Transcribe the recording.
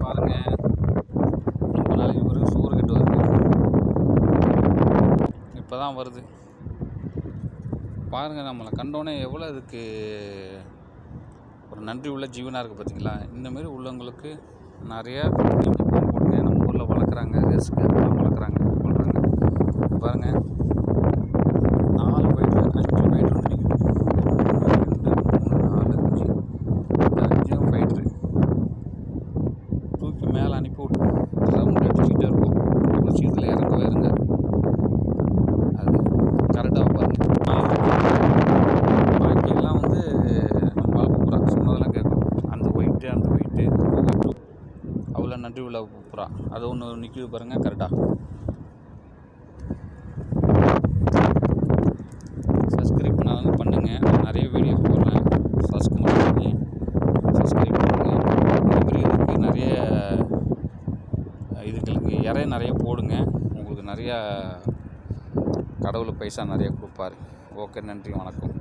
பாருங்கள், ரொம்ப நாளைக்கு பிறகு சோறு கட்டு வருது. இப்போ தான் வருது பாருங்கள். நம்மளை கண்டோன்னே எவ்வளோ இதுக்கு ஒரு நன்றி உள்ள ஜீவனாக இருக்குது பார்த்தீங்களா. இந்தமாரி உள்ளவங்களுக்கு நிறையா போடுங்க. நம்ம ஊரில் வளர்க்குறாங்க, ரேஸ்லாம் வளர்க்குறாங்க, கொள்கிறாங்க. பாருங்கள், 4 ஃபைட்ரு 5 ஃபைட்ரு வந்து நிற்குது. 1 2 3 4 5 இந்த 5 ஃபைட்ரு தூக்கி மேலே அனுப்பி விட்டு ரவுண்ட் அடிச்சுக்கிட்டே இருக்கும். ஒரு சீட்டில் இறங்கவே இருக்காது. அது கரெக்டாக பாருங்கள். பாக்கியெல்லாம் வந்து நம்ம புறா சொன்னதெல்லாம் கேட்கும். அந்த ஒயிட்டு அவ்வளோ நன்றி உள்ள புறா. அது ஒன்று நிற்கிது பாருங்கள் கரெக்டாக. சப்ஸ்கிரைப் பண்ணாலும் பண்ணுங்கள். நிறைய வீடியோ போடுறேன். சப்ஸ்கிரைப் பண்ணுங்கள். இந்த மாதிரி இதுக்கு நிறைய இதுகளுக்கு நிறைய போடுங்க. உங்களுக்கு நிறையா கடவுள் பைசா நிறைய கொடுப்பாரு. ஓகே, நன்றி, வணக்கம்.